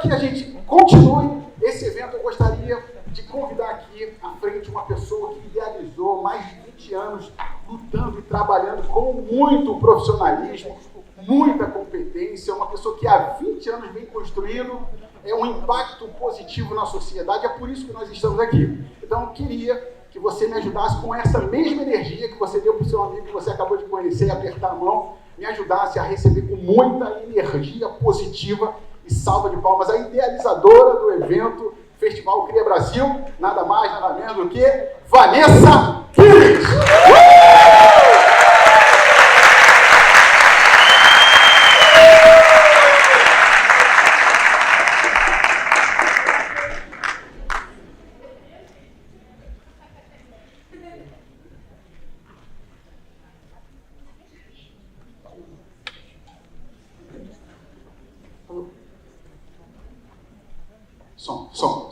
que a gente continue esse evento, eu gostaria de convidar aqui à frente uma pessoa que idealizou mais de 20 anos lutando e trabalhando com muito profissionalismo, muita competência, uma pessoa que há 20 anos vem construindo um impacto positivo na sociedade. É por isso que nós estamos aqui. Então, eu queria que você me ajudasse com essa mesma energia que você deu para o seu amigo que você acabou de conhecer e apertar a mão, me ajudasse a receber com muita energia positiva e salva de palmas a idealizadora do evento Festival Cria Brasil, nada mais, nada menos do que Vanessa Pires!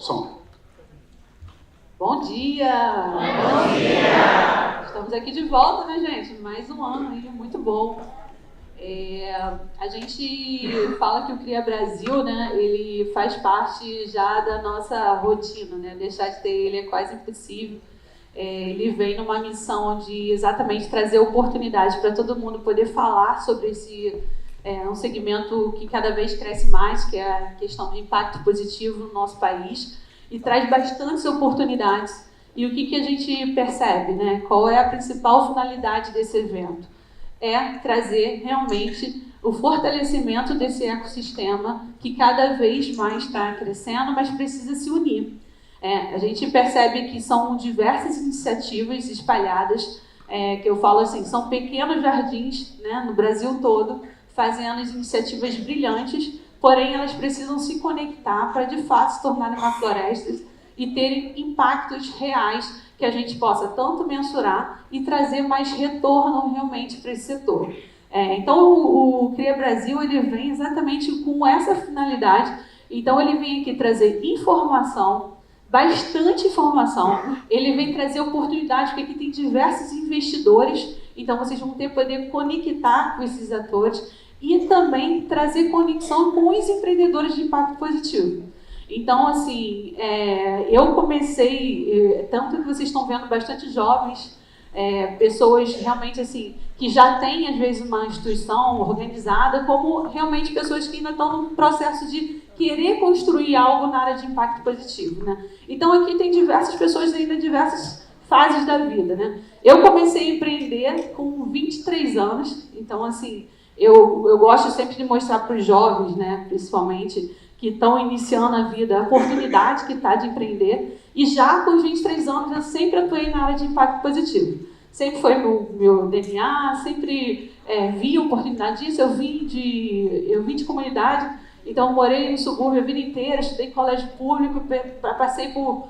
Som. Bom dia! Bom dia! Estamos aqui de volta, né, gente? Mais um ano aí, muito bom. A gente fala que o Cria Brasil, né, ele faz parte já da nossa rotina, né? Deixar de ter ele é quase impossível. Ele vem numa missão de exatamente trazer oportunidade para todo mundo poder falar sobre esse um segmento que cada vez cresce mais, que é a questão do impacto positivo no nosso país, e traz bastantes oportunidades. E o que a gente percebe, né? Qual é a principal finalidade desse evento? É trazer realmente o fortalecimento desse ecossistema que cada vez mais está crescendo, mas precisa se unir. A gente percebe que são diversas iniciativas espalhadas, que eu falo assim, são pequenos jardins, né, no Brasil todo, fazendo iniciativas brilhantes, porém elas precisam se conectar para de fato se tornarem uma floresta e terem impactos reais que a gente possa tanto mensurar e trazer mais retorno realmente para esse setor. Então o Cria Brasil ele vem exatamente com essa finalidade. Então ele vem aqui trazer informação, bastante informação, ele vem trazer oportunidade, porque aqui tem diversos investidores, então vocês vão poder conectar com esses atores e também trazer conexão com os empreendedores de impacto positivo. Então, assim, eu comecei, tanto que vocês estão vendo bastante jovens, pessoas realmente assim, que já têm, às vezes, uma instituição organizada, como realmente pessoas que ainda estão no processo de querer construir algo na área de impacto positivo, né? Então, aqui tem diversas pessoas ainda em diversas fases da vida, né? Eu comecei a empreender com 23 anos, então, assim, eu gosto sempre de mostrar para os jovens, né, principalmente, que estão iniciando a vida, a oportunidade que está de empreender. E já com os 23 anos, eu sempre atuei na área de impacto positivo. Sempre foi meu DNA, sempre vi oportunidade disso. Eu vim de comunidade, então morei no subúrbio a vida inteira, estudei em colégio público, passei por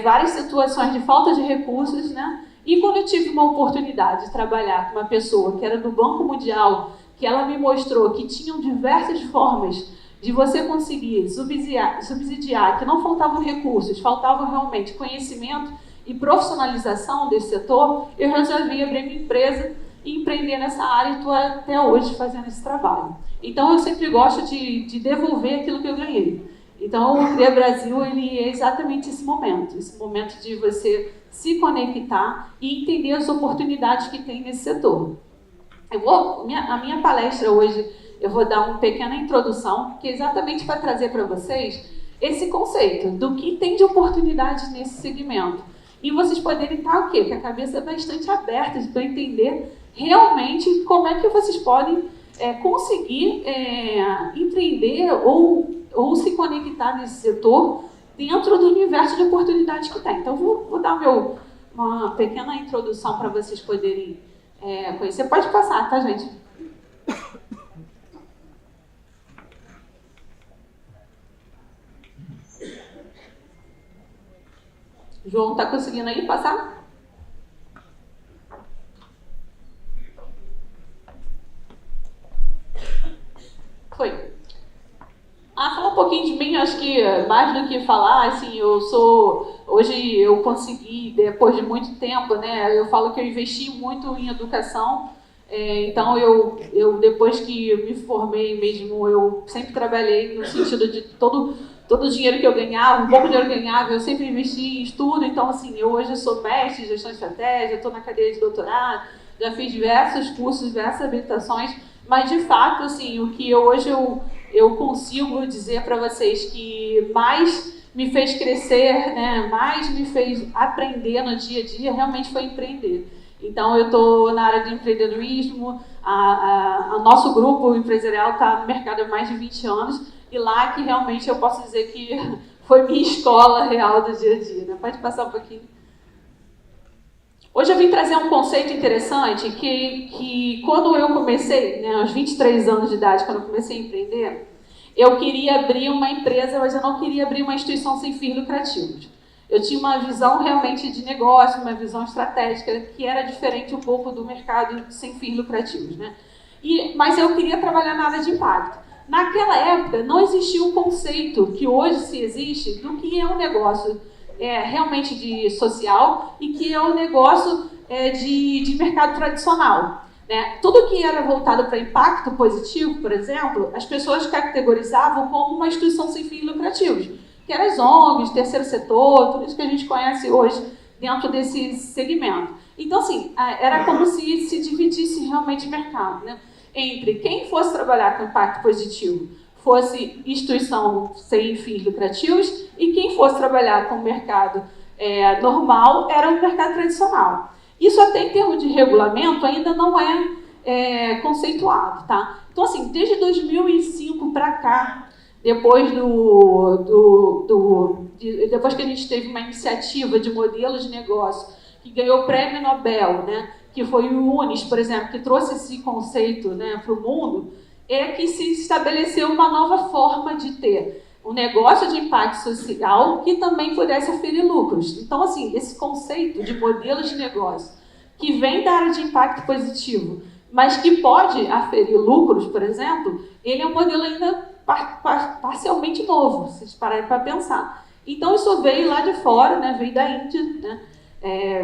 várias situações de falta de recursos, né? E quando eu tive uma oportunidade de trabalhar com uma pessoa que era do Banco Mundial, que ela me mostrou que tinham diversas formas de você conseguir subsidiar, que não faltavam recursos, faltava realmente conhecimento e profissionalização desse setor, eu resolvi abrir minha empresa e empreender nessa área e estou até hoje fazendo esse trabalho. Então, eu sempre gosto de devolver aquilo que eu ganhei. Então, o Cria Brasil ele é exatamente esse momento de você se conectar e entender as oportunidades que tem nesse setor. A minha palestra hoje, eu vou dar uma pequena introdução, que é exatamente para trazer para vocês esse conceito do que tem de oportunidade nesse segmento. E vocês poderem estar o quê? Com a cabeça bastante aberta para entender realmente como é que vocês podem conseguir empreender ou se conectar nesse setor dentro do universo de oportunidades que tem. Então, vou dar uma pequena introdução para vocês poderem conhecer. Pode passar, tá, gente? João, tá conseguindo aí passar? Foi. Falar um pouquinho de mim, acho que mais do que falar, assim, hoje eu consegui, depois de muito tempo, né, eu falo que eu investi muito em educação, Então, eu depois que eu me formei mesmo, eu sempre trabalhei no sentido de todo o dinheiro que eu ganhava, um pouco de dinheiro que eu ganhava, eu sempre investi em estudo. Então, assim, eu hoje sou mestre em gestão de estratégia, estou na cadeia de doutorado, já fiz diversos cursos, diversas habilitações, mas, de fato, assim, o que hoje eu consigo dizer para vocês que mais me fez crescer, né, mais me fez aprender no dia a dia, realmente foi empreender. Então, eu estou na área de empreendedorismo, o nosso grupo empresarial está no mercado há mais de 20 anos, e lá que realmente eu posso dizer que foi minha escola real do dia a dia. Né? Pode passar um pouquinho. Hoje eu vim trazer um conceito interessante que quando eu comecei, né, aos 23 anos de idade, quando eu comecei a empreender, eu queria abrir uma empresa, mas eu não queria abrir uma instituição sem fins lucrativos. Eu tinha uma visão realmente de negócio, uma visão estratégica, que era diferente um pouco do mercado sem fins lucrativos. Né? Mas eu queria trabalhar na área de impacto. Naquela época, não existia um conceito que hoje se existe do que é um negócio realmente de social e que é um negócio de mercado tradicional. Né? Tudo que era voltado para impacto positivo, por exemplo, as pessoas categorizavam como uma instituição sem fins lucrativos, que eram as ONGs, terceiro setor, tudo isso que a gente conhece hoje dentro desse segmento. Então, assim, era como se dividisse realmente o mercado, né? Entre quem fosse trabalhar com impacto positivo fosse instituição sem fins lucrativos e quem fosse trabalhar com o mercado normal era o mercado tradicional. Isso até em termos de regulamento ainda não é conceituado, tá? Então, assim, desde 2005 para cá, depois depois que a gente teve uma iniciativa de modelo de negócio que ganhou o Prêmio Nobel, né, que foi o UNIS, por exemplo, que trouxe esse conceito, né, para o mundo, é que se estabeleceu uma nova forma de ter um negócio de impacto social que também pudesse aferir lucros. Então, assim, esse conceito de modelo de negócio que vem da área de impacto positivo, mas que pode aferir lucros, por exemplo, ele é um modelo ainda parcialmente novo, se vocês pararem para pensar. Então, isso veio lá de fora, né, veio da Índia, né,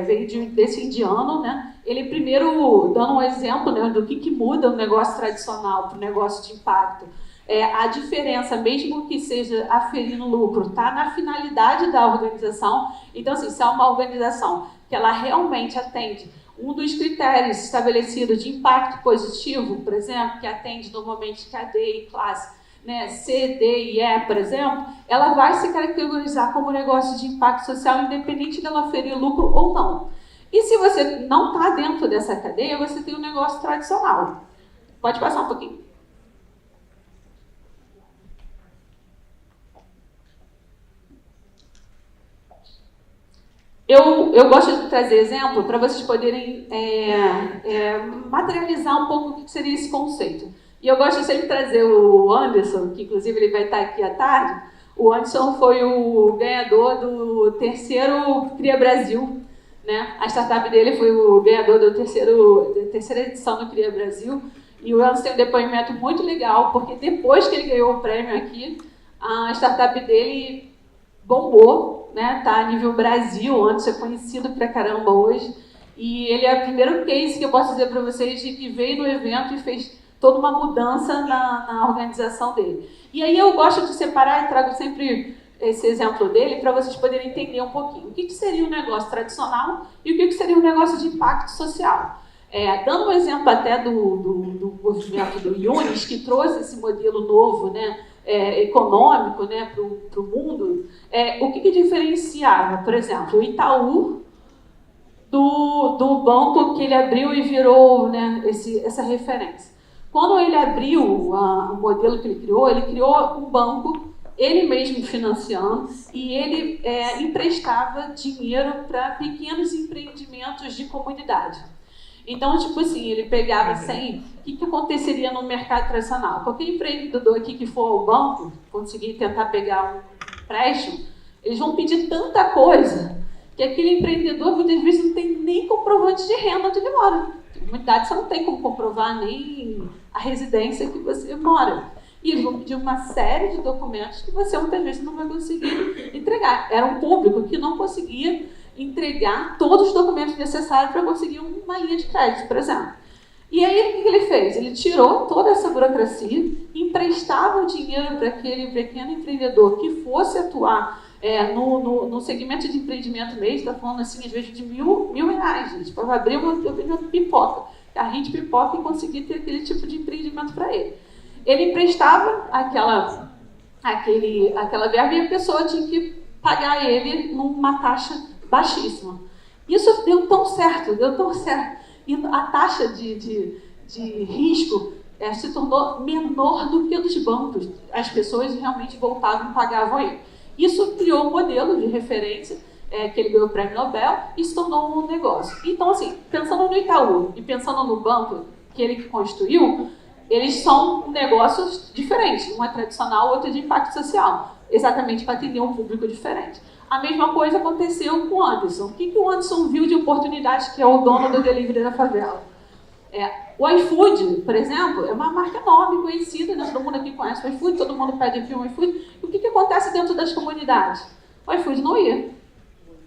veio desse indiano, né? Ele primeiro, dando um exemplo, né, do que muda o negócio tradicional para o negócio de impacto. A diferença, mesmo que seja aferindo lucro, está na finalidade da organização. Então, assim, se é uma organização que ela realmente atende um dos critérios estabelecidos de impacto positivo, por exemplo, que atende normalmente cadeia e classe, né, C, D e E, por exemplo, ela vai se caracterizar como negócio de impacto social, independente dela oferir lucro ou não. E se você não está dentro dessa cadeia, você tem um negócio tradicional. Pode passar um pouquinho. Eu gosto de trazer exemplo para vocês poderem materializar um pouco o que seria esse conceito. E eu gosto de sempre trazer o Anderson, que inclusive ele vai estar aqui à tarde. O Anderson foi o ganhador do terceiro Cria Brasil, né? A startup dele foi o ganhador da terceira edição do Cria Brasil. E o Anderson tem um depoimento muito legal, porque depois que ele ganhou o prêmio aqui, a startup dele bombou, né? Tá a nível Brasil, o Anderson é conhecido pra caramba hoje. E ele é o primeiro case que eu posso dizer para vocês de que veio no evento e fez toda uma mudança na organização dele. E aí eu gosto de separar e trago sempre esse exemplo dele para vocês poderem entender um pouquinho. O que seria um negócio tradicional e o que seria um negócio de impacto social. Dando um exemplo até do movimento do UNIS, que trouxe esse modelo novo, né, econômico, né, para o mundo, o que diferenciava, por exemplo, o Itaú do banco que ele abriu e virou, né, essa referência. Quando ele abriu o modelo que ele criou um banco, ele mesmo financiando, e ele emprestava dinheiro para pequenos empreendimentos de comunidade. Então, tipo assim, ele pegava 100, o que aconteceria no mercado tradicional? Qualquer empreendedor aqui que for ao banco, conseguir tentar pegar um empréstimo, eles vão pedir tanta coisa, que aquele empreendedor muitas vezes não tem nem comprovante de renda onde ele mora. Na comunidade você não tem como comprovar nem a residência que você mora. E eles vão pedir uma série de documentos que você muitas vezes não vai conseguir entregar. Era um público que não conseguia entregar todos os documentos necessários para conseguir uma linha de crédito, por exemplo. E aí, o que ele fez? Ele tirou toda essa burocracia, emprestava o dinheiro para aquele pequeno empreendedor que fosse atuar no segmento de empreendimento mesmo, está falando assim, às vezes de R$1.000, gente, para abrir uma pipoca, carrinho de pipoca e conseguir ter aquele tipo de empreendimento para ele. Ele emprestava aquela verba e a pessoa tinha que pagar ele numa taxa baixíssima. Isso deu tão certo. E a taxa de risco se tornou menor do que a dos bancos. As pessoas realmente voltavam e pagavam ele. Isso criou um modelo de referência, que ele ganhou o Prêmio Nobel, e se tornou um negócio. Então, assim, pensando no Itaú e pensando no banco que ele construiu, eles são negócios diferentes. Um é tradicional, outro é de impacto social, exatamente para atender um público diferente. A mesma coisa aconteceu com o Anderson. O que o Anderson viu de oportunidade, que é o dono do delivery da favela? O iFood, por exemplo, é uma marca enorme, conhecida, né? Todo mundo aqui conhece o iFood, todo mundo pede aqui o iFood. E o que acontece dentro das comunidades? O iFood não ia.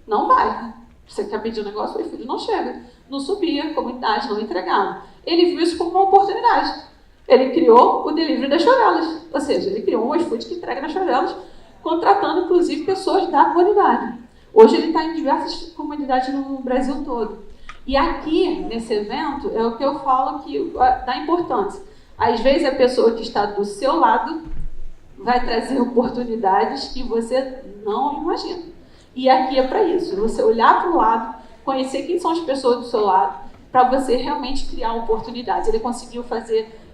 Não vai. Você quer pedir um negócio, o iFood não chega. Não subia, a comunidade não entregava. Ele viu isso como uma oportunidade. Ele criou o delivery das favelas. Ou seja, ele criou um iFood que entrega nas favelas, contratando, inclusive, pessoas da comunidade. Hoje ele está em diversas comunidades no Brasil todo. E aqui, nesse evento, é o que eu falo que dá importância. Às vezes, a pessoa que está do seu lado vai trazer oportunidades que você não imagina. E aqui é para isso, você olhar para o lado, conhecer quem são as pessoas do seu lado, para você realmente criar oportunidades. Ele conseguiu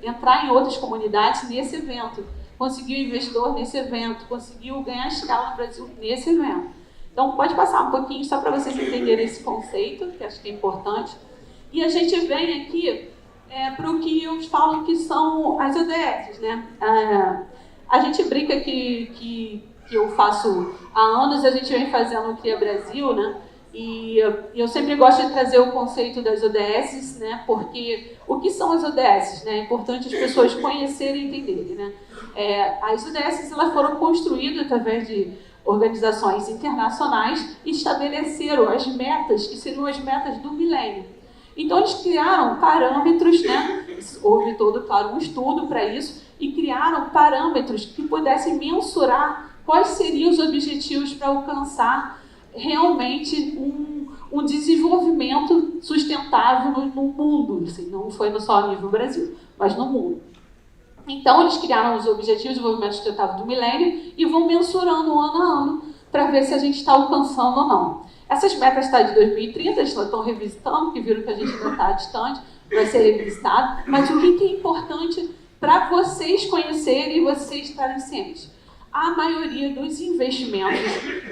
entrar em outras comunidades nesse evento, conseguiu investidor nesse evento, conseguiu ganhar escala no Brasil nesse evento. Então, pode passar um pouquinho só para vocês entenderem esse conceito, que acho que é importante. E a gente vem aqui para o que eu falo que são as ODS, né? A gente brinca que eu faço há anos, a gente vem fazendo o Cria Brasil, né? E eu sempre gosto de trazer o conceito das ODS, né? Porque o que são as ODS, né? É importante as pessoas conhecerem e entenderem, né? As ODS elas foram construídas através de organizações internacionais e estabeleceram as metas, que seriam as metas do milênio. Então, eles criaram parâmetros, né? Houve todo, claro, um estudo para isso, e criaram parâmetros que pudessem mensurar quais seriam os objetivos para alcançar realmente um desenvolvimento sustentável no mundo. Assim, não foi só a nível Brasil, mas no mundo. Então, eles criaram os Objetivos de Desenvolvimento Sustentável do Milênio e vão mensurando ano a ano para ver se a gente está alcançando ou não. Essas metas estão de 2030, eles estão revisitando, que viram que a gente ainda está distante, vai ser revisitado. Mas o que é importante para vocês conhecerem e vocês estarem cientes? A maioria dos investimentos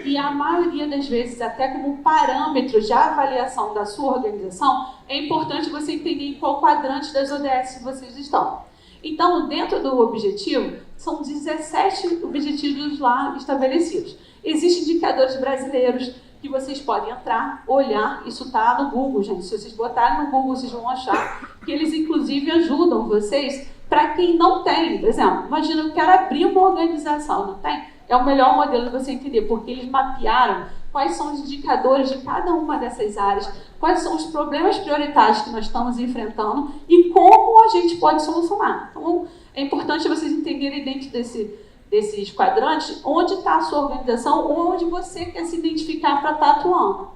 e a maioria das vezes até como parâmetro de avaliação da sua organização, é importante você entender em qual quadrante das ODS vocês estão. Então, dentro do objetivo, são 17 objetivos lá estabelecidos. Existem indicadores brasileiros que vocês podem entrar, olhar, isso está no Google, gente. Se vocês botarem no Google, vocês vão achar que eles, inclusive, ajudam vocês para quem não tem. Por exemplo, imagina, eu quero abrir uma organização, não tem? É o melhor modelo de você entender, porque eles mapearam quais são os indicadores de cada uma dessas áreas, quais são os problemas prioritários que nós estamos enfrentando e como a gente pode solucionar. Então, é importante vocês entenderem dentro desses quadrantes onde está a sua organização ou onde você quer se identificar para estar atuando.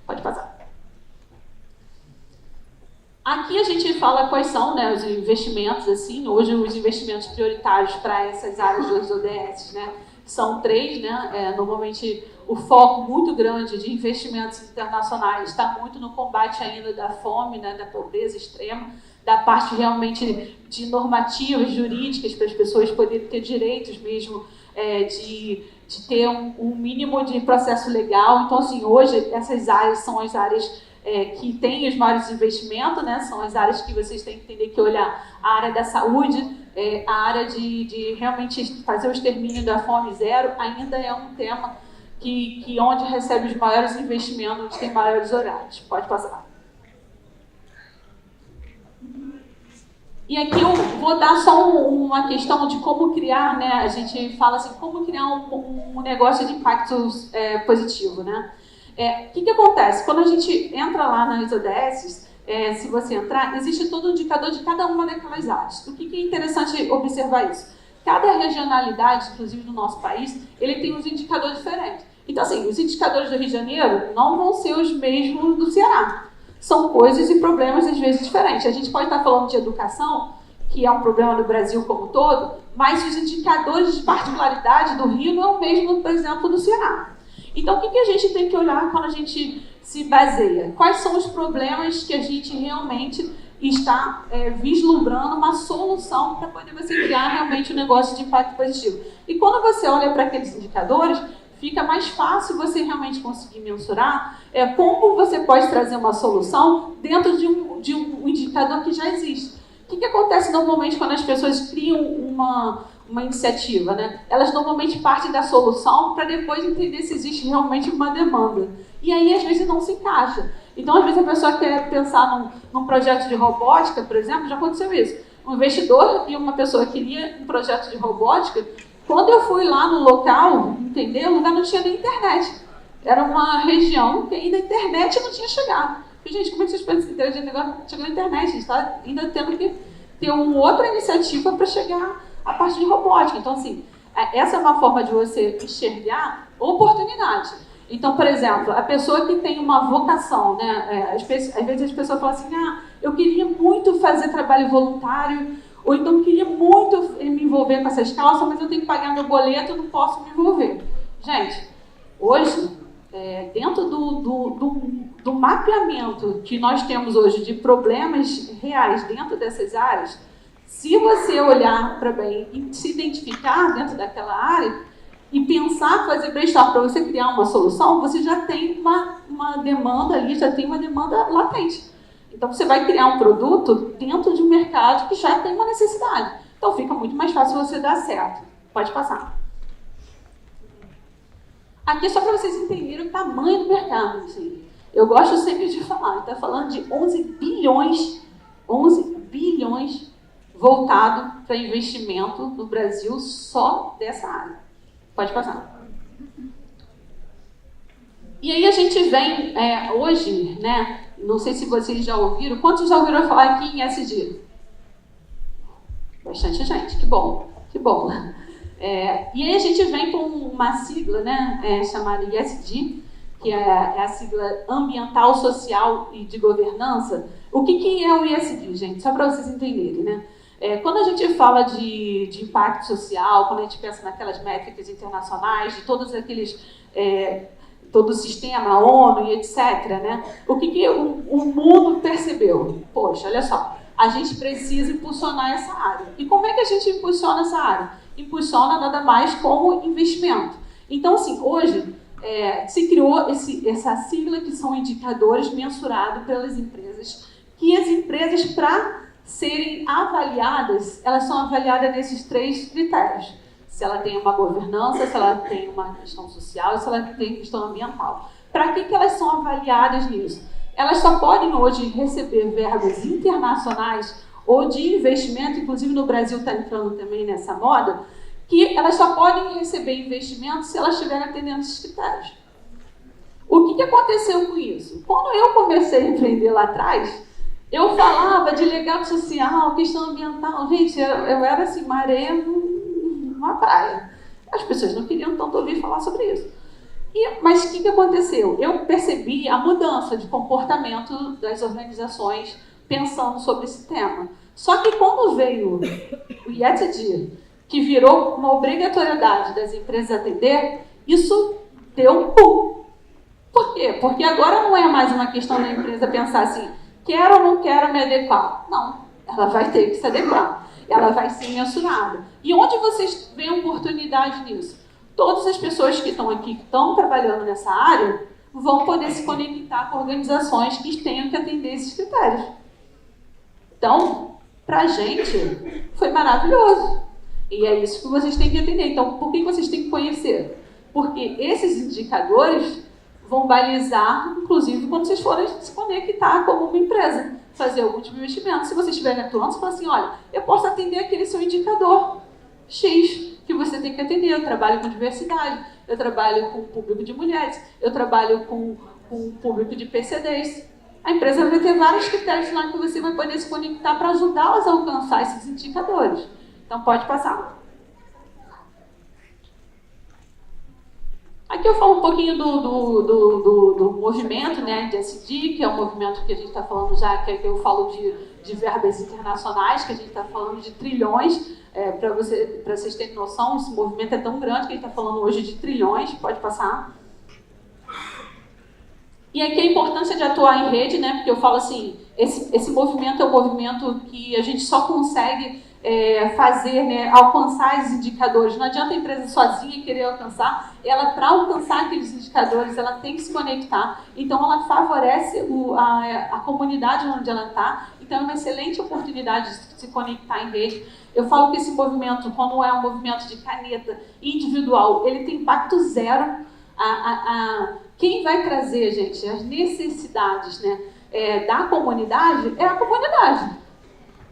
Pode passar. Aqui a gente fala quais são, né, os investimentos, assim, hoje os investimentos prioritários para essas áreas dos ODS, né, são 3, né, normalmente o foco muito grande de investimentos internacionais está muito no combate ainda da fome, né, da pobreza extrema, da parte realmente de normativas jurídicas para as pessoas poderem ter direitos mesmo, de ter um mínimo de processo legal. Então, assim, hoje essas áreas são as áreas que têm os maiores investimentos, né, são as áreas que vocês têm que entender que olhar a área da saúde, a área de realmente fazer o extermínio da fome zero, ainda é um tema que onde recebe os maiores investimentos, onde tem maiores horários. Pode passar. E aqui eu vou dar só uma questão de como criar, né? A gente fala assim, como criar um negócio de impacto positivo, né? O que acontece? Quando a gente entra lá nas ODS, se você entrar, existe todo um indicador de cada uma daquelas áreas. O que é interessante observar isso? Cada regionalidade, inclusive do nosso país, ele tem uns indicadores diferentes. Então, assim, os indicadores do Rio de Janeiro não vão ser os mesmos do Ceará. São coisas e problemas, às vezes, diferentes. A gente pode estar falando de educação, que é um problema no Brasil como um todo, mas os indicadores de particularidade do Rio não é o mesmo, por exemplo, do Ceará. Então, o que a gente tem que olhar quando a gente se baseia? Quais são os problemas que a gente realmente está vislumbrando uma solução para poder você criar realmente um negócio de impacto positivo? E quando você olha para aqueles indicadores, fica mais fácil você realmente conseguir mensurar como você pode trazer uma solução dentro de um indicador que já existe. O que acontece normalmente quando as pessoas criam uma iniciativa, né? Elas normalmente partem da solução para depois entender se existe realmente uma demanda. E aí, às vezes, não se encaixa. Então, às vezes, a pessoa quer pensar num projeto de robótica, por exemplo, já aconteceu isso. Um investidor e uma pessoa queria um projeto de robótica. Quando eu fui lá no local, entender, o lugar não tinha nem internet. Era uma região que ainda a internet não tinha chegado. Gente, como é que vocês pensam que interagir negócio chegou na internet? A gente está ainda tendo que ter uma outra iniciativa para chegar à parte de robótica. Então, assim, essa é uma forma de você enxergar oportunidade. Então, por exemplo, a pessoa que tem uma vocação, né? Às vezes as pessoas falam assim, eu queria muito fazer trabalho voluntário, ou então queria muito me envolver com essas causas, mas eu tenho que pagar meu boleto e não posso me envolver. Gente, hoje, dentro do mapeamento que nós temos hoje de problemas reais dentro dessas áreas, se você olhar para bem e se identificar dentro daquela área e pensar, fazer brainstorm para você criar uma solução, você já tem uma demanda ali, já tem uma demanda latente. Então, você vai criar um produto dentro de um mercado que já tem uma necessidade. Então, fica muito mais fácil você dar certo. Pode passar. Aqui é só para vocês entenderem o tamanho do mercado. Assim. Eu gosto sempre de falar, está falando de 11 bilhões voltado para investimento no Brasil só dessa área. Pode passar. E aí a gente vem hoje, né? Não sei se vocês já ouviram. Quantos já ouviram falar aqui em ESG? Bastante gente, que bom, que bom. E aí a gente vem com uma sigla, né, chamada ESG, que é a sigla Ambiental, Social e de Governança. O que é o ESG, gente? Só para vocês entenderem, né? Quando a gente fala de impacto social, quando a gente pensa naquelas métricas internacionais, de todos aqueles... todo o sistema, a ONU e etc., né? O que o mundo percebeu? Poxa, olha só, a gente precisa impulsionar essa área. E como é que a gente impulsiona essa área? Impulsiona nada mais como investimento. Então, assim, hoje se criou essa sigla que são indicadores mensurados pelas empresas, que as empresas, para serem avaliadas, elas são avaliadas nesses 3 critérios. Se ela tem uma governança, se ela tem uma questão social, se ela tem questão ambiental. Para que elas são avaliadas nisso? Elas só podem hoje receber verbas internacionais ou de investimento, inclusive no Brasil está entrando também nessa moda, que elas só podem receber investimento se elas estiverem atendendo esses critérios. O que aconteceu com isso? Quando eu comecei a empreender lá atrás, eu falava de legado social, questão ambiental. Gente, eu era assim, uma areia numa praia. As pessoas não queriam tanto ouvir falar sobre isso. Mas o que aconteceu? Eu percebi a mudança de comportamento das organizações pensando sobre esse tema. Só que quando veio o ESG, que virou uma obrigatoriedade das empresas atender, isso deu um pulo. Por quê? Porque agora não é mais uma questão da empresa pensar assim, quero ou não quero me adequar. Não, ela vai ter que se adequar. Ela vai ser mensurada. E onde vocês veem oportunidade nisso? Todas as pessoas que estão aqui, que estão trabalhando nessa área, vão poder se conectar com organizações que tenham que atender esses critérios. Então, para a gente, foi maravilhoso. E é isso que vocês têm que entender. Então, por que vocês têm que conhecer? Porque esses indicadores vão balizar, inclusive, quando vocês forem se conectar como uma empresa, fazer algum tipo de investimento. Se vocês estiverem atuando, você fala assim, olha, eu posso atender aquele seu indicador X que você tem que atender. Eu trabalho com diversidade, eu trabalho com o público de mulheres, eu trabalho com o público de PCDs. a empresa vai ter vários critérios lá que você vai poder se conectar para ajudá-las a alcançar esses indicadores. Então, pode passar. Aqui eu falo um pouquinho do movimento, né, de SD, que é um movimento que a gente está falando já, que eu falo de verbas internacionais, que a gente está falando de trilhões. Para vocês terem noção, esse movimento é tão grande que a gente está falando hoje de trilhões. Pode passar. E aqui a importância de atuar em rede, né? Porque eu falo assim, esse movimento é um movimento que a gente só consegue fazer, né, alcançar esses indicadores. Não adianta a empresa sozinha querer alcançar. Ela, para alcançar aqueles indicadores, ela tem que se conectar. Então, ela favorece a comunidade onde ela está. Então, é uma excelente oportunidade de se conectar em rede. Eu falo que esse movimento, quando é um movimento de caneta individual, ele tem impacto zero. Quem vai trazer, gente, as necessidades, né, da comunidade é a comunidade.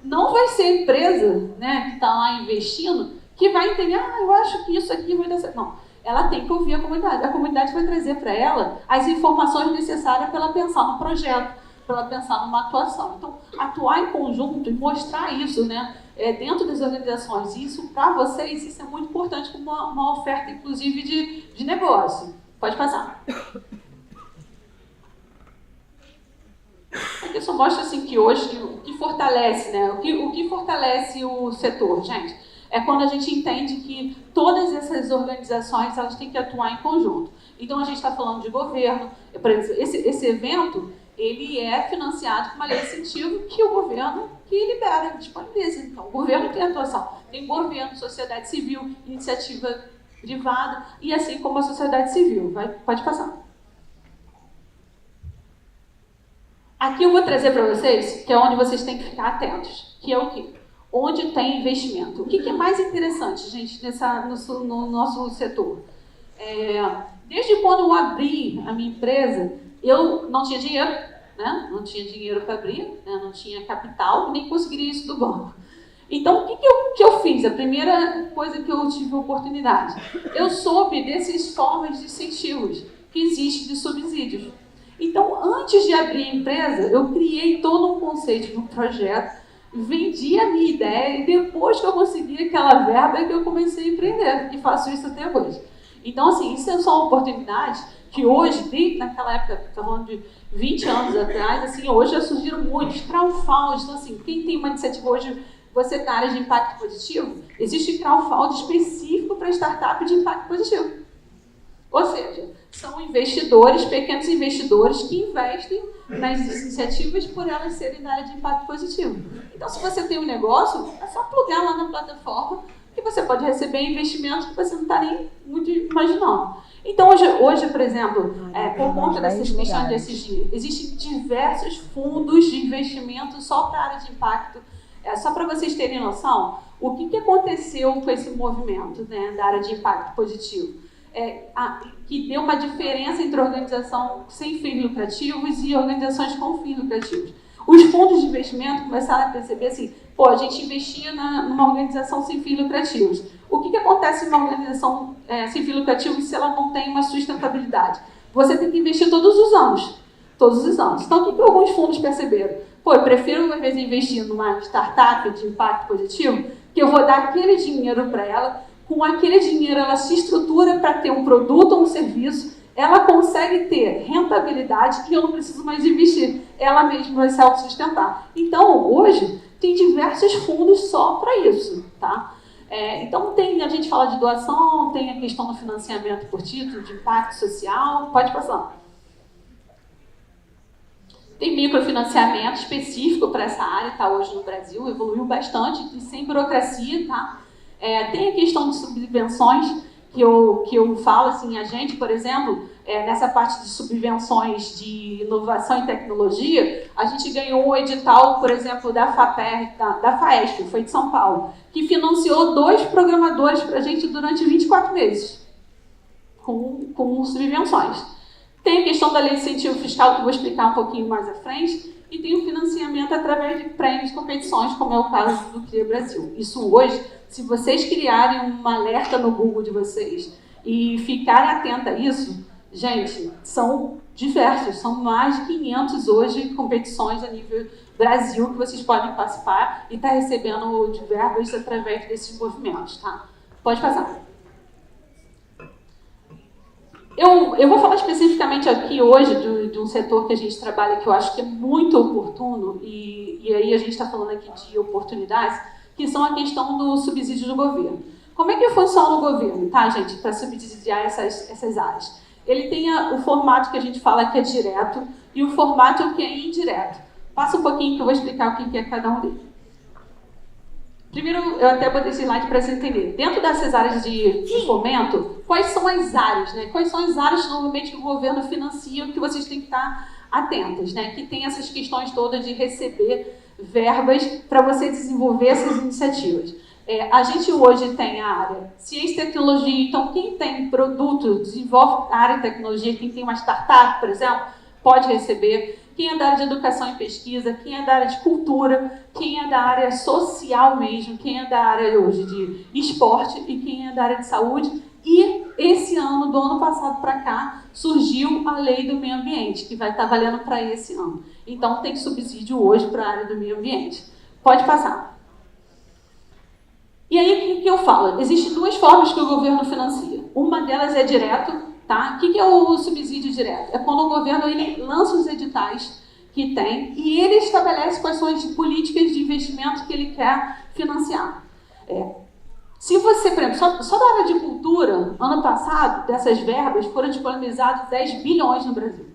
Não vai ser a empresa, né, que está lá investindo que vai entender, eu acho que isso aqui vai dar certo. Não, ela tem que ouvir a comunidade. A comunidade vai trazer para ela as informações necessárias para ela pensar no projeto, para ela pensar numa atuação. Então, atuar em conjunto e mostrar isso, né, dentro das organizações, isso para vocês, isso é muito importante como uma oferta, inclusive, de negócio. Pode passar. Aqui eu só mostro assim que hoje o que fortalece, né? O que fortalece o setor, gente, é quando a gente entende que todas essas organizações elas têm que atuar em conjunto. Então a gente está falando de governo, por exemplo, esse evento ele é financiado com uma lei de incentivo que o governo que libera, disponibiliza. Então o governo tem atuação, tem governo, sociedade civil, iniciativa privada e assim como a sociedade civil. Pode passar. Aqui eu vou trazer para vocês, que é onde vocês têm que ficar atentos, que é o quê? Onde tem investimento. O que é mais interessante, gente, no nosso setor? Desde quando eu abri a minha empresa, eu não tinha dinheiro, né? Não tinha dinheiro para abrir, né? Não tinha capital, nem conseguiria isso do banco. Então, o que eu fiz? A primeira coisa que eu tive oportunidade, eu soube dessas formas de incentivos que existem de subsídios. Então, antes de abrir a empresa, eu criei todo um conceito de um projeto, vendi a minha ideia e depois que eu consegui aquela verba é que eu comecei a empreender e faço isso até hoje. Então, assim, isso é só uma oportunidade que hoje, desde naquela época, estou falando de 20 anos atrás, assim, hoje já surgiram muitos crowdfunding. Então, assim, quem tem uma iniciativa hoje, você está na área de impacto positivo, existe crowdfunding específico para startup de impacto positivo. Ou seja, são investidores, pequenos investidores que investem nas iniciativas por elas serem da área de impacto positivo. Então, se você tem um negócio, é só plugar lá na plataforma que você pode receber investimentos que você não está nem muito imaginando. Então, hoje por exemplo, por conta dessas questões de SG, existem diversos fundos de investimento só para a área de impacto. Só para vocês terem noção, o que aconteceu com esse movimento, né, da área de impacto positivo? Que deu uma diferença entre organização sem fins lucrativos e organizações com fins lucrativos. Os fundos de investimento começaram a perceber assim, a gente investia numa organização sem fins lucrativos. O que acontece numa organização sem fins lucrativos se ela não tem uma sustentabilidade? Você tem que investir todos os anos. Todos os anos. Então, o que alguns fundos perceberam? Eu prefiro, às vezes, investir numa startup de impacto positivo, que eu vou dar aquele dinheiro para ela. Com aquele dinheiro, ela se estrutura para ter um produto ou um serviço, ela consegue ter rentabilidade e eu não preciso mais investir. Ela mesma vai se autossustentar. Então, hoje, tem diversos fundos só para isso, tá? Então, a gente fala de doação, tem a questão do financiamento por título, de impacto social, pode passar. Tem microfinanciamento específico para essa área, tá? Hoje no Brasil, evoluiu bastante, e sem burocracia, tá? Tem a questão de subvenções, que eu falo, assim, a gente, por exemplo, nessa parte de subvenções de inovação e tecnologia, a gente ganhou um edital, por exemplo, da FAPER, da FAESP, foi de São Paulo, que financiou 2 programadores para a gente durante 24 meses, com subvenções. Tem a questão da lei de incentivo fiscal, que eu vou explicar um pouquinho mais à frente, e tem o financiamento através de prêmios e competições, como é o caso do CRIA Brasil. Isso hoje, se vocês criarem um alerta no Google de vocês e ficarem atentos a isso, Gente, são diversos, são mais de 500 hoje competições a nível Brasil que vocês podem participar e estar recebendo de verbas através desses movimentos, tá? Pode passar. Eu vou falar especificamente aqui hoje de um setor que a gente trabalha que eu acho que é muito oportuno, e aí a gente está falando aqui de oportunidades, que são a questão do subsídio do governo. Como é que funciona o governo, tá, gente, para subsidiar essas áreas? Ele tem o formato que a gente fala que é direto e o formato que é indireto. Passa um pouquinho que eu vou explicar o que é cada um deles. Primeiro, eu até botei esse slide para você entender. Dentro dessas áreas de fomento, quais são as áreas, né? Quais são as áreas, normalmente, que o governo financia que vocês têm que estar atentas, né? Que tem essas questões todas de receber verbas para você desenvolver essas iniciativas. A gente hoje tem a área ciência e tecnologia, então quem tem produto, desenvolve a área de tecnologia, quem tem uma startup, por exemplo, pode receber. Quem é da área de educação e pesquisa, quem é da área de cultura, quem é da área social mesmo, quem é da área hoje de esporte e quem é da área de saúde. E esse ano, do ano passado para cá, surgiu a lei do meio ambiente, que vai estar valendo para esse ano. Então tem subsídio hoje para a área do meio ambiente. Pode passar. E aí, o que eu falo? Existem duas formas que o governo financia. Uma delas é direto. Tá? O que é o subsídio direto? É quando o governo ele lança os editais que tem e ele estabelece quais são as políticas de investimento que ele quer financiar. Se você, por exemplo, só da área de cultura, ano passado, dessas verbas, foram disponibilizados 10 bilhões no Brasil.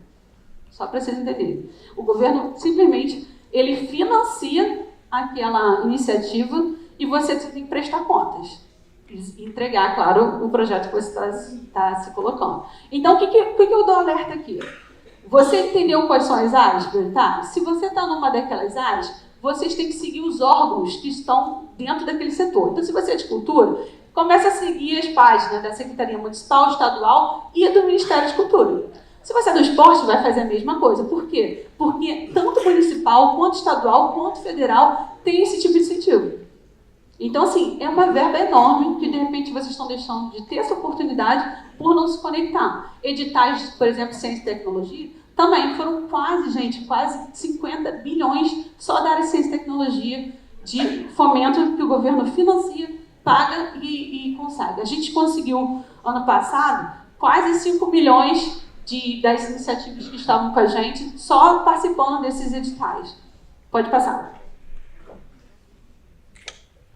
Só para vocês entenderem. O governo simplesmente ele financia aquela iniciativa e você tem que prestar contas. Entregar, claro, o projeto que você está se colocando. Então, o que eu dou alerta aqui? Você entendeu quais são as áreas prioritárias? Se você está numa daquelas áreas, vocês têm que seguir os órgãos que estão dentro daquele setor. Então, se você é de cultura, comece a seguir as páginas da Secretaria Municipal, Estadual e do Ministério de Cultura. Se você é do esporte, vai fazer a mesma coisa. Por quê? Porque tanto municipal, quanto estadual, quanto federal tem esse tipo de incentivo. Então, assim, é uma verba enorme que, de repente, vocês estão deixando de ter essa oportunidade por não se conectar. Editais, por exemplo, ciência e tecnologia, também foram quase 50 bilhões só da área de ciência e tecnologia de fomento que o governo financia, paga e consegue. A gente conseguiu, ano passado, quase 5 milhões das iniciativas que estavam com a gente só participando desses editais. Pode passar.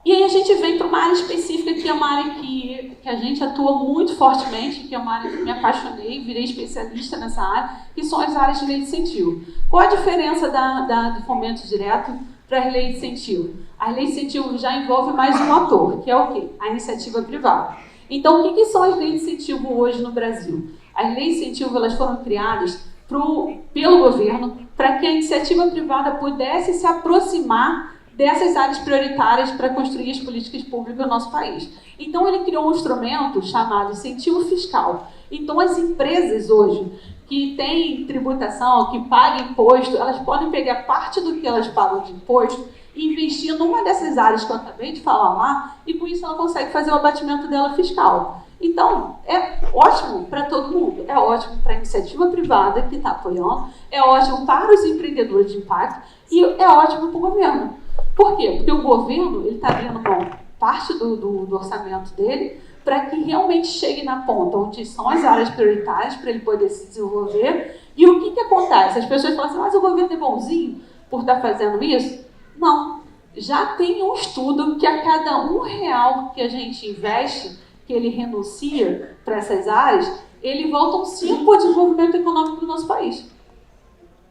E aí a gente vem para uma área específica, que é uma área que a gente atua muito fortemente, que é uma área que me apaixonei, virei especialista nessa área, que são as áreas de lei de incentivo. Qual a diferença do fomento direto para a lei de incentivo? A lei de incentivo já envolve mais um ator, que é o quê? A iniciativa privada. Então, o que são as leis de incentivo hoje no Brasil? As leis de incentivo elas foram criadas pelo governo para que a iniciativa privada pudesse se aproximar dessas áreas prioritárias para construir as políticas públicas no nosso país. Então, ele criou um instrumento chamado incentivo fiscal. Então, as empresas hoje que têm tributação, que pagam imposto, elas podem pegar parte do que elas pagam de imposto e investir numa dessas áreas que eu acabei de falar lá, e com isso ela consegue fazer o abatimento dela fiscal. Então, é ótimo para todo mundo. É ótimo para a iniciativa privada que está apoiando, é ótimo para os empreendedores de impacto e é ótimo para o governo. Por quê? Porque o governo está abrindo mão parte do orçamento dele para que realmente chegue na ponta, onde são as áreas prioritárias para ele poder se desenvolver. E o que acontece? As pessoas falam assim, mas o governo é bonzinho por estar fazendo isso? Não. Já tem um estudo que a cada R$1 que a gente investe, que ele renuncia para essas áreas, ele volta 5 para o desenvolvimento econômico do nosso país.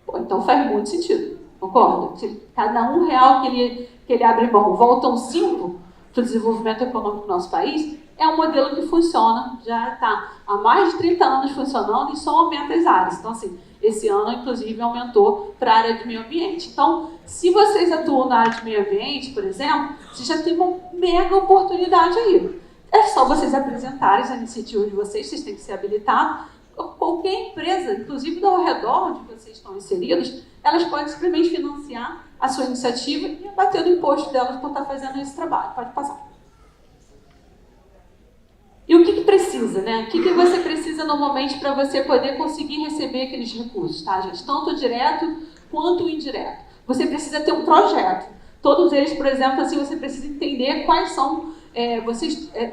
Pô, então faz muito sentido, concorda? Se cada R$1 que ele abre mão voltam 5 para o desenvolvimento econômico do nosso país, é um modelo que funciona, já está há mais de 30 anos funcionando e só aumenta as áreas. Então, assim, esse ano, inclusive, aumentou para a área de meio ambiente. Então, se vocês atuam na área de meio ambiente, por exemplo, vocês já têm uma mega oportunidade aí. É só vocês apresentarem a iniciativa de vocês têm que ser habilitados. Qualquer empresa, inclusive ao redor onde vocês estão inseridos, elas podem simplesmente financiar a sua iniciativa e abater o imposto delas por estar fazendo esse trabalho. Pode passar. E o que que precisa, né? O que você precisa normalmente para você poder conseguir receber aqueles recursos, tá, gente? Tanto direto quanto indireto. Você precisa ter um projeto. Todos eles, por exemplo, assim, você precisa entender quais são,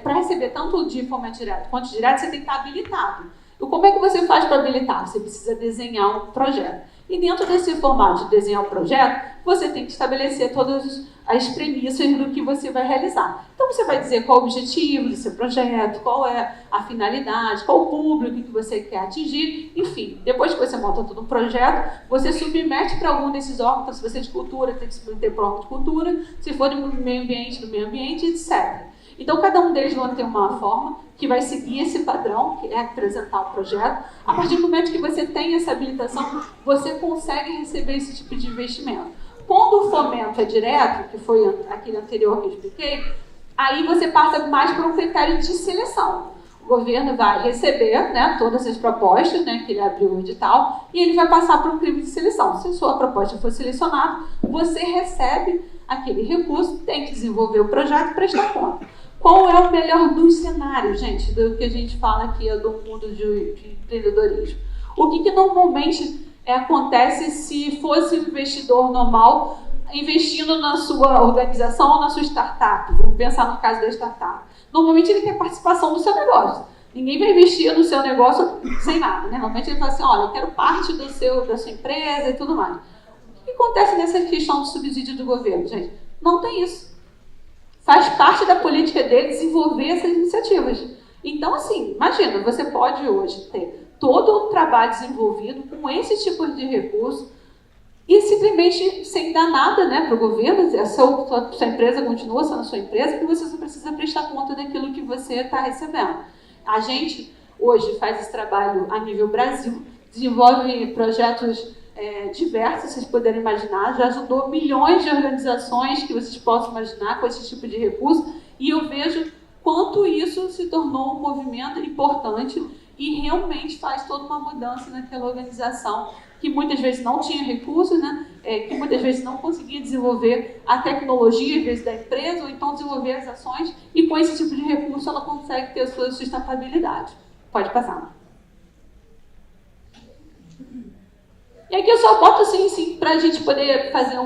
para receber tanto de fomento direto quanto direto, você tem que estar habilitado. E como é que você faz para habilitar? Você precisa desenhar um projeto. E dentro desse formato de desenhar um projeto, você tem que estabelecer todas as premissas do que você vai realizar. Então, você vai dizer qual o objetivo do seu projeto, qual é a finalidade, qual o público que você quer atingir, enfim. Depois que você monta todo um projeto, você submete para algum desses órgãos. Então, se você é de cultura, tem que submeter para o órgão de cultura, se for do meio ambiente, etc. Então, cada um deles vai ter uma forma que vai seguir esse padrão, que é apresentar um projeto. A partir do momento que você tem essa habilitação, você consegue receber esse tipo de investimento. Quando o fomento é direto, que foi aquele anterior que eu expliquei, aí você passa mais por um critério de seleção. O governo vai receber, né, todas as propostas, né, que ele abriu o edital, e ele vai passar por um crivo de seleção. Se a sua proposta for selecionada, você recebe aquele recurso, tem que desenvolver o projeto e prestar conta. Qual é o melhor dos cenários, gente, do que a gente fala aqui do mundo de empreendedorismo? O que normalmente acontece se fosse um investidor normal investindo na sua organização ou na sua startup? Vamos pensar no caso da startup. Normalmente ele quer participação do seu negócio. Ninguém vai investir no seu negócio sem nada, né? Normalmente ele fala assim, olha, eu quero parte da sua empresa e tudo mais. O que acontece nessa questão do subsídio do governo, gente? Não tem isso. Faz parte da política dele desenvolver essas iniciativas. Então, assim, imagina, você pode hoje ter todo um trabalho desenvolvido com esse tipo de recurso e simplesmente sem dar nada, né, para o governo. A sua empresa continua sendo a sua empresa, porque você só precisa prestar conta daquilo que você está recebendo. A gente hoje faz esse trabalho a nível Brasil, desenvolve projetos diversos, vocês puderem imaginar, já ajudou milhões de organizações que vocês possam imaginar com esse tipo de recurso, e eu vejo quanto isso se tornou um movimento importante e realmente faz toda uma mudança naquela organização que muitas vezes não tinha recursos, né? Que muitas vezes não conseguia desenvolver a tecnologia, às vezes, da empresa, ou então desenvolver as ações, e com esse tipo de recurso ela consegue ter a sua sustentabilidade. Pode passar. E aqui eu só boto assim para a gente poder fazer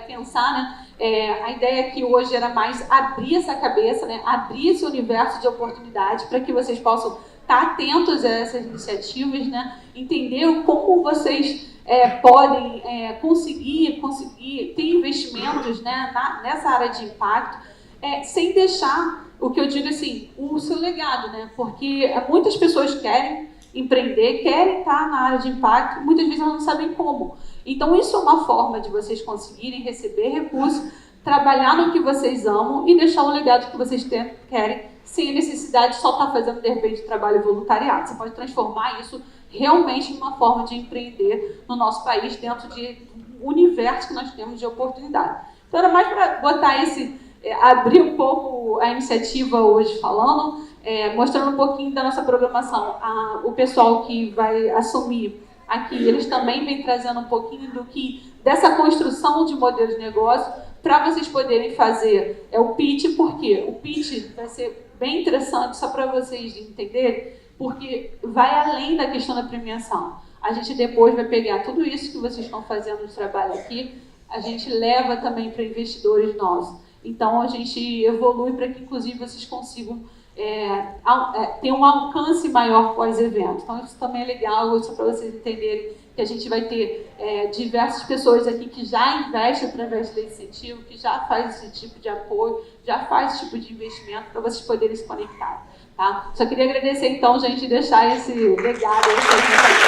pensar, né? A ideia aqui hoje era mais abrir essa cabeça, né? Abrir esse universo de oportunidades para que vocês possam estar atentos a essas iniciativas, né? Entender como vocês podem conseguir ter investimentos, né? Nessa área de impacto, sem deixar, o que eu digo assim, o seu legado, né? Porque muitas pessoas querem empreender, querem estar na área de impacto, muitas vezes elas não sabem como. Então, isso é uma forma de vocês conseguirem receber recursos, trabalhar no que vocês amam e deixar o legado que vocês querem, sem a necessidade de só estar fazendo, de repente, trabalho voluntariado. Você pode transformar isso realmente em uma forma de empreender no nosso país, dentro de um universo que nós temos de oportunidade. Então, era mais para botar abrir um pouco a iniciativa hoje falando, mostrando um pouquinho da nossa programação. O pessoal que vai assumir aqui, eles também vêm trazendo um pouquinho dessa construção de modelo de negócio para vocês poderem fazer o pitch. Por quê? O pitch vai ser bem interessante, só para vocês entenderem, porque vai além da questão da premiação. A gente depois vai pegar tudo isso que vocês estão fazendo de trabalho aqui, a gente leva também para investidores nossos. Então, a gente evolui para que, inclusive, vocês consigam ter um alcance maior pós-evento. Então, isso também é legal, só para vocês entenderem que a gente vai ter diversas pessoas aqui que já investem através de incentivo, que já faz esse tipo de apoio, já faz esse tipo de investimento para vocês poderem se conectar. Tá? Só queria agradecer, então, gente, e deixar esse legado aí para a gente.